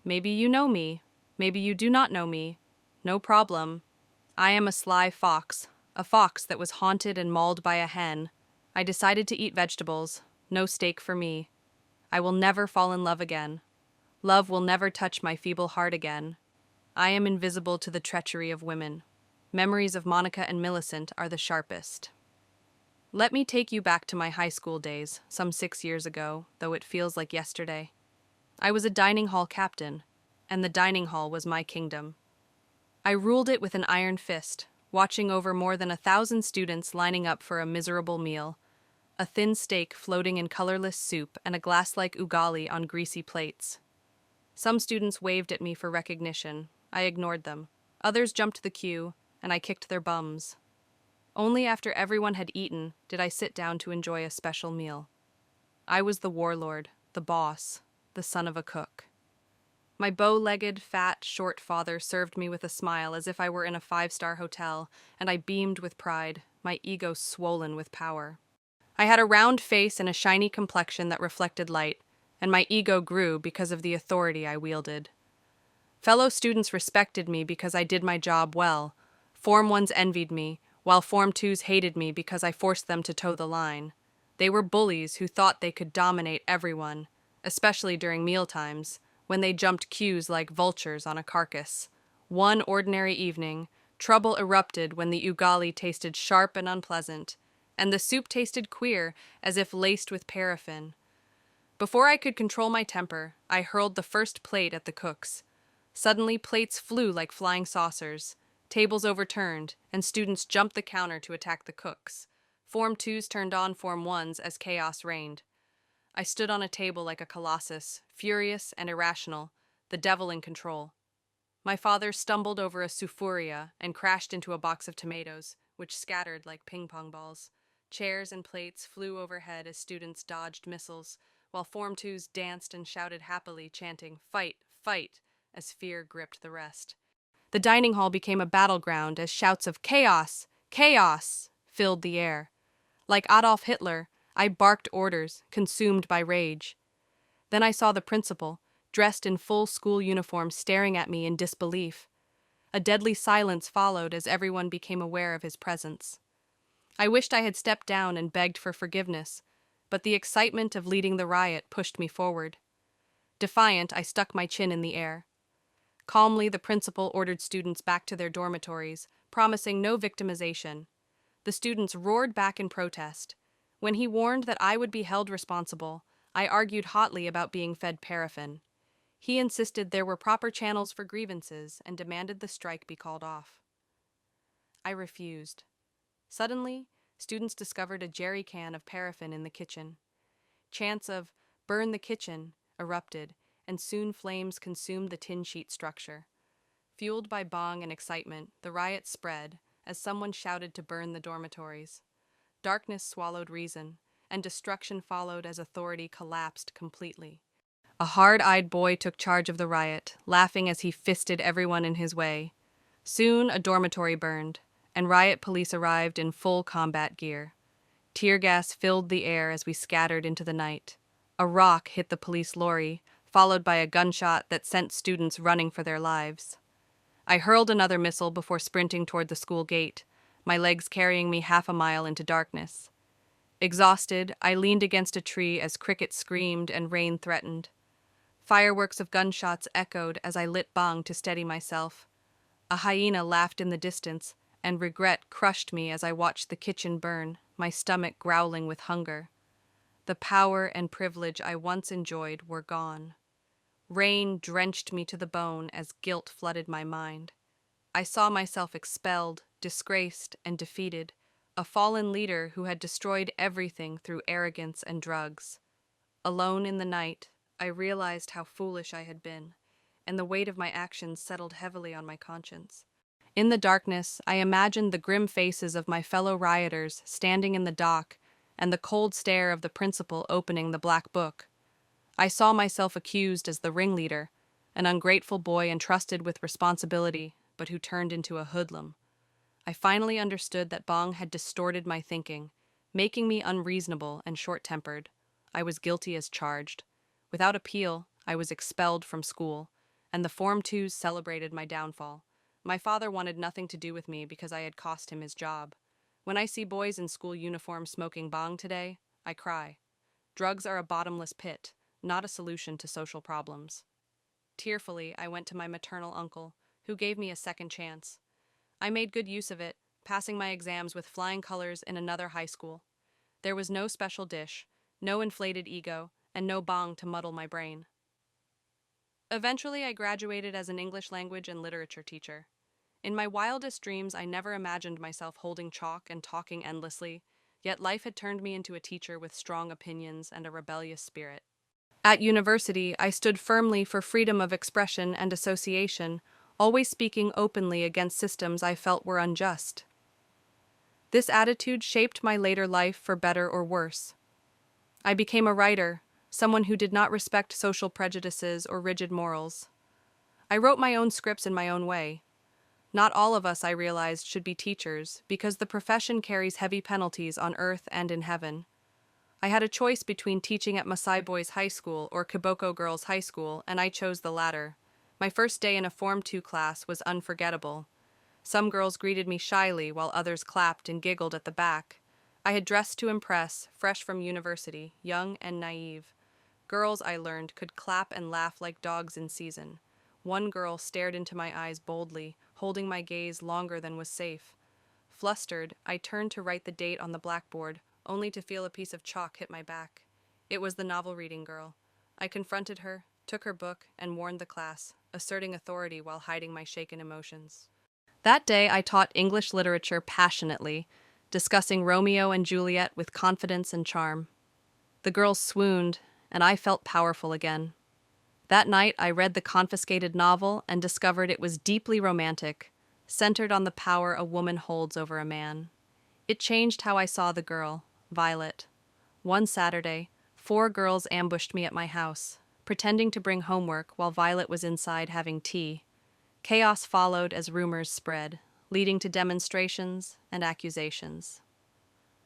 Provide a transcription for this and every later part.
Maybe you know me. Maybe you do not know me. No problem. I am a sly fox, a fox that was haunted and mauled by a hen. I decided to eat vegetables. No steak for me. I will never fall in love again. Love will never touch my feeble heart again. I am invisible to the treachery of women. Memories of Monica and Millicent are the sharpest. Let me take you back to my high school days, some 6 years ago, though it feels like yesterday. I was a dining hall captain, and the dining hall was my kingdom. I ruled it with an iron fist, watching over more than 1,000 students lining up for a miserable meal, a thin steak floating in colorless soup and a glass-like ugali on greasy plates. Some students waved at me for recognition. I ignored them. Others jumped the queue, and I kicked their bums. Only after everyone had eaten did I sit down to enjoy a special meal. I was the warlord, the boss, the son of a cook. My bow-legged, fat, short father served me with a smile as if I were in a 5-star hotel, and I beamed with pride, my ego swollen with power. I had a round face and a shiny complexion that reflected light, and my ego grew because of the authority I wielded. Fellow students respected me because I did my job well. Form 1s envied me, while Form 2s hated me because I forced them to toe the line. They were bullies who thought they could dominate everyone, especially during mealtimes, when they jumped queues like vultures on a carcass. One ordinary evening, trouble erupted when the ugali tasted sharp and unpleasant, and the soup tasted queer, as if laced with paraffin. Before I could control my temper, I hurled the first plate at the cooks. Suddenly, plates flew like flying saucers. Tables overturned, and students jumped the counter to attack the cooks. Form 2s turned on Form 1s as chaos reigned. I stood on a table like a colossus, furious and irrational, the devil in control. My father stumbled over a sufuria and crashed into a box of tomatoes, which scattered like ping-pong balls. Chairs and plates flew overhead as students dodged missiles, while Form 2s danced and shouted happily, chanting, "Fight, fight," as fear gripped the rest. The dining hall became a battleground as shouts of "Chaos! Chaos!" filled the air. Like Adolf Hitler, I barked orders, consumed by rage. Then I saw the principal, dressed in full school uniform, staring at me in disbelief. A deadly silence followed as everyone became aware of his presence. I wished I had stepped down and begged for forgiveness, but the excitement of leading the riot pushed me forward. Defiant, I stuck my chin in the air. Calmly, the principal ordered students back to their dormitories, promising no victimization. The students roared back in protest. When he warned that I would be held responsible, I argued hotly about being fed paraffin. He insisted there were proper channels for grievances and demanded the strike be called off. I refused. Suddenly, students discovered a jerry can of paraffin in the kitchen. Chants of "burn the kitchen" erupted, and soon flames consumed the tin sheet structure. Fueled by bong and excitement, the riot spread as someone shouted to burn the dormitories. Darkness swallowed reason, and destruction followed as authority collapsed completely. A hard-eyed boy took charge of the riot, laughing as he fisted everyone in his way. Soon, a dormitory burned, and riot police arrived in full combat gear. Tear gas filled the air as we scattered into the night. A rock hit the police lorry, followed by a gunshot that sent students running for their lives. I hurled another missile before sprinting toward the school gate, my legs carrying me half a mile into darkness. Exhausted, I leaned against a tree as crickets screamed and rain threatened. Fireworks of gunshots echoed as I lit bong to steady myself. A hyena laughed in the distance, and regret crushed me as I watched the kitchen burn, my stomach growling with hunger. The power and privilege I once enjoyed were gone. Rain drenched me to the bone as guilt flooded my mind. I saw myself expelled, disgraced, and defeated, a fallen leader who had destroyed everything through arrogance and drugs. Alone in the night, I realized how foolish I had been, and the weight of my actions settled heavily on my conscience. In the darkness, I imagined the grim faces of my fellow rioters standing in the dock and the cold stare of the principal opening the black book. I saw myself accused as the ringleader, an ungrateful boy entrusted with responsibility, but who turned into a hoodlum. I finally understood that bong had distorted my thinking, making me unreasonable and short-tempered. I was guilty as charged. Without appeal, I was expelled from school, and the Form 2s celebrated my downfall. My father wanted nothing to do with me because I had cost him his job. When I see boys in school uniforms smoking bong today, I cry. Drugs are a bottomless pit, not a solution to social problems. Tearfully, I went to my maternal uncle, who gave me a second chance. I made good use of it, passing my exams with flying colors in another high school. There was no special dish, no inflated ego, and no bong to muddle my brain. Eventually, I graduated as an English language and literature teacher. In my wildest dreams, I never imagined myself holding chalk and talking endlessly, yet life had turned me into a teacher with strong opinions and a rebellious spirit. At university, I stood firmly for freedom of expression and association, always speaking openly against systems I felt were unjust. This attitude shaped my later life for better or worse. I became a writer, someone who did not respect social prejudices or rigid morals. I wrote my own scripts in my own way. Not all of us, I realized, should be teachers, because the profession carries heavy penalties on earth and in heaven. I had a choice between teaching at Maasai Boys High School or Kiboko Girls High School, and I chose the latter. My first day in a Form 2 class was unforgettable. Some girls greeted me shyly while others clapped and giggled at the back. I had dressed to impress, fresh from university, young and naive. Girls, I learned, could clap and laugh like dogs in season. One girl stared into my eyes boldly, holding my gaze longer than was safe. Flustered, I turned to write the date on the blackboard, only to feel a piece of chalk hit my back. It was the novel-reading girl. I confronted her, took her book, and warned the class, asserting authority while hiding my shaken emotions. That day, I taught English literature passionately, discussing Romeo and Juliet with confidence and charm. The girls swooned, and I felt powerful again. That night, I read the confiscated novel and discovered it was deeply romantic, centered on the power a woman holds over a man. It changed how I saw the girl, Violet. One Saturday, 4 girls ambushed me at my house, pretending to bring homework while Violet was inside having tea. Chaos followed as rumors spread, leading to demonstrations and accusations.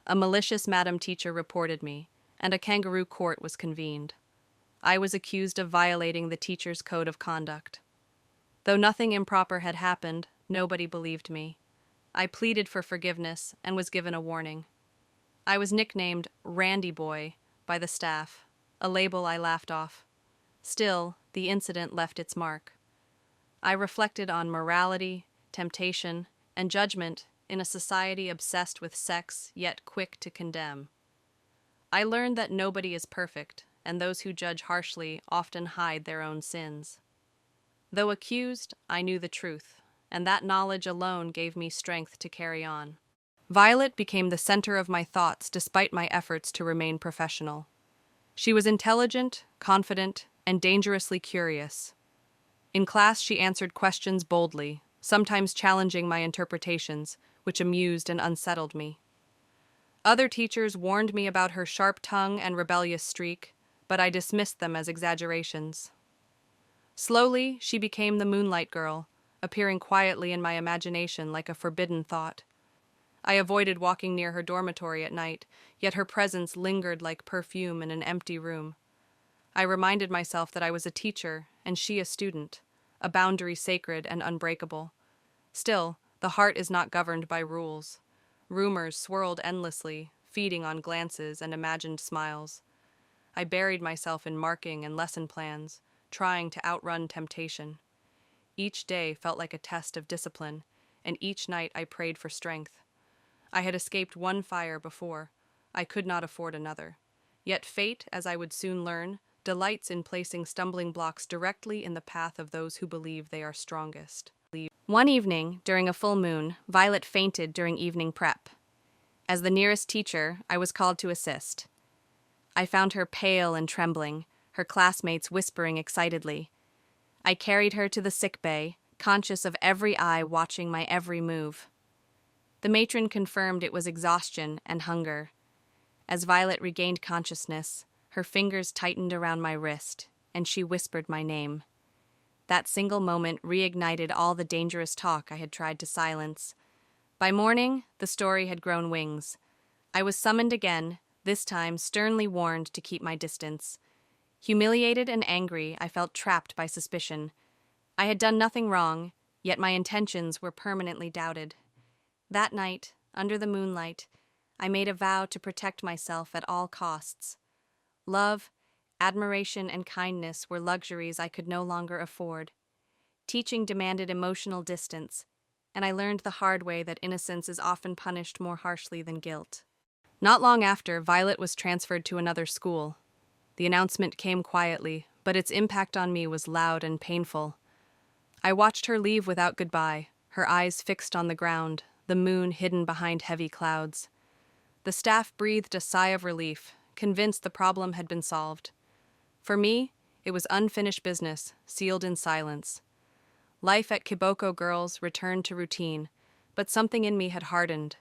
A malicious madam teacher reported me, and a kangaroo court was convened. I was accused of violating the teacher's code of conduct. Though nothing improper had happened, nobody believed me. I pleaded for forgiveness and was given a warning. I was nicknamed Randy Boy by the staff, a label I laughed off. Still, the incident left its mark. I reflected on morality, temptation, and judgment in a society obsessed with sex yet quick to condemn. I learned that nobody is perfect, and those who judge harshly often hide their own sins. Though accused, I knew the truth, and that knowledge alone gave me strength to carry on. Violet became the center of my thoughts despite my efforts to remain professional. She was intelligent, confident, and dangerously curious. In class, she answered questions boldly, sometimes challenging my interpretations, which amused and unsettled me. Other teachers warned me about her sharp tongue and rebellious streak, but I dismissed them as exaggerations. Slowly, she became the Moonlight Girl, appearing quietly in my imagination like a forbidden thought. I avoided walking near her dormitory at night, yet her presence lingered like perfume in an empty room. I reminded myself that I was a teacher and she a student, a boundary sacred and unbreakable. Still, the heart is not governed by rules. Rumors swirled endlessly, feeding on glances and imagined smiles. I buried myself in marking and lesson plans, trying to outrun temptation. Each day felt like a test of discipline, and each night I prayed for strength. I had escaped one fire before. I could not afford another. Yet fate, as I would soon learn, delights in placing stumbling blocks directly in the path of those who believe they are strongest. One evening, during a full moon, Violet fainted during evening prep. As the nearest teacher, I was called to assist. I found her pale and trembling, her classmates whispering excitedly. I carried her to the sick bay, conscious of every eye watching my every move. The matron confirmed it was exhaustion and hunger. As Violet regained consciousness, her fingers tightened around my wrist, and she whispered my name. That single moment reignited all the dangerous talk I had tried to silence. By morning, the story had grown wings. I was summoned again, this time sternly warned to keep my distance. Humiliated and angry, I felt trapped by suspicion. I had done nothing wrong, yet my intentions were permanently doubted. That night, under the moonlight, I made a vow to protect myself at all costs. Love, admiration, and kindness were luxuries I could no longer afford. Teaching demanded emotional distance, and I learned the hard way that innocence is often punished more harshly than guilt. Not long after, Violet was transferred to another school. The announcement came quietly, but its impact on me was loud and painful. I watched her leave without goodbye, her eyes fixed on the ground, the moon hidden behind heavy clouds. The staff breathed a sigh of relief, convinced the problem had been solved. For me, it was unfinished business, sealed in silence. Life at Kiboko Girls returned to routine, but something in me had hardened.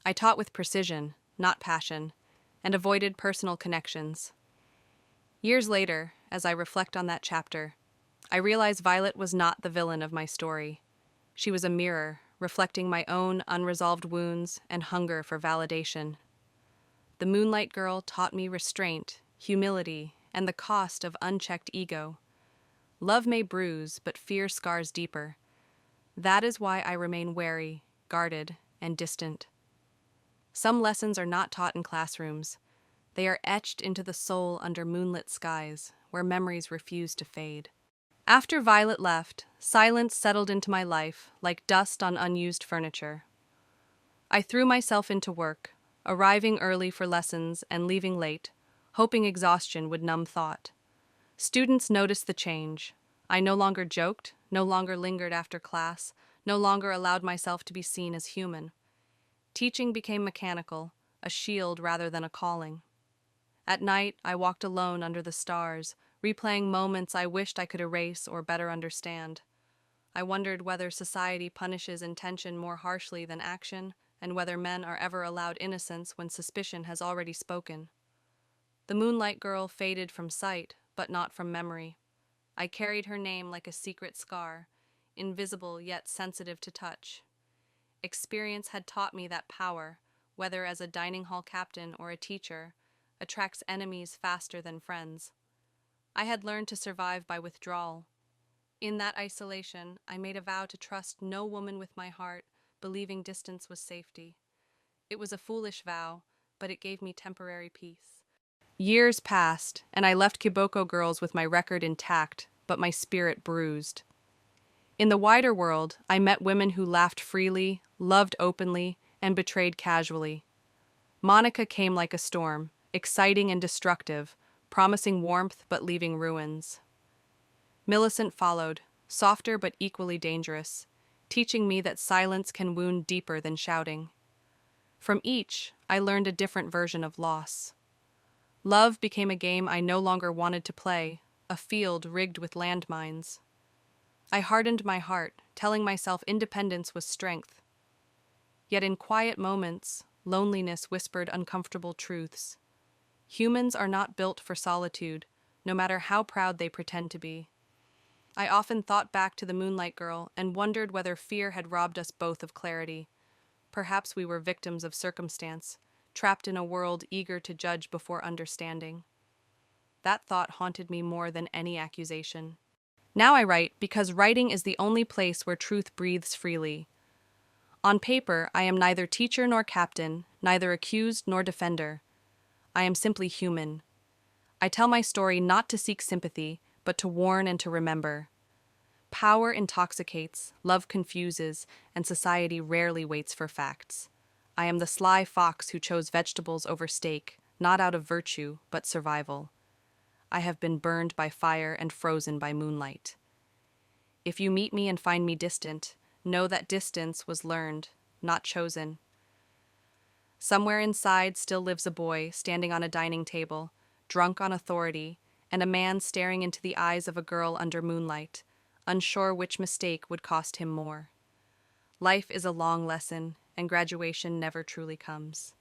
I taught with precision, not passion, and avoided personal connections. Years later, as I reflect on that chapter, I realize Violet was not the villain of my story. She was a mirror, reflecting my own unresolved wounds and hunger for validation. The Moonlight Girl taught me restraint, humility, and the cost of unchecked ego. Love may bruise, but fear scars deeper. That is why I remain wary, guarded, and distant. Some lessons are not taught in classrooms. They are etched into the soul under moonlit skies, where memories refuse to fade. After Violet left, silence settled into my life like dust on unused furniture. I threw myself into work, arriving early for lessons and leaving late, hoping exhaustion would numb thought. Students noticed the change. I no longer joked, no longer lingered after class, no longer allowed myself to be seen as human. Teaching became mechanical, a shield rather than a calling. At night, I walked alone under the stars, replaying moments I wished I could erase or better understand. I wondered whether society punishes intention more harshly than action, and whether men are ever allowed innocence when suspicion has already spoken. The Moonlight Girl faded from sight, but not from memory. I carried her name like a secret scar, invisible yet sensitive to touch. Experience had taught me that power, whether as a dining hall captain or a teacher, attracts enemies faster than friends. I had learned to survive by withdrawal. In that isolation, I made a vow to trust no woman with my heart, believing distance was safety. It was a foolish vow, but it gave me temporary peace. Years passed, and I left Kiboko Girls with my record intact, but my spirit bruised. In the wider world, I met women who laughed freely, loved openly, and betrayed casually. Monica came like a storm, exciting and destructive, promising warmth but leaving ruins. Millicent followed, softer but equally dangerous, teaching me that silence can wound deeper than shouting. From each, I learned a different version of loss. Love became a game I no longer wanted to play, a field rigged with landmines. I hardened my heart, telling myself independence was strength. Yet in quiet moments, loneliness whispered uncomfortable truths. Humans are not built for solitude, no matter how proud they pretend to be. I often thought back to the Moonlight Girl and wondered whether fear had robbed us both of clarity. Perhaps we were victims of circumstance, trapped in a world eager to judge before understanding. That thought haunted me more than any accusation. Now I write because writing is the only place where truth breathes freely. On paper, I am neither teacher nor captain, neither accused nor defender. I am simply human. I tell my story not to seek sympathy, but to warn and to remember. Power intoxicates, love confuses, and society rarely waits for facts. I am the sly fox who chose vegetables over steak, not out of virtue, but survival. I have been burned by fire and frozen by moonlight. If you meet me and find me distant, know that distance was learned, not chosen. Somewhere inside still lives a boy standing on a dining table, drunk on authority, and a man staring into the eyes of a girl under moonlight, unsure which mistake would cost him more. Life is a long lesson, and graduation never truly comes.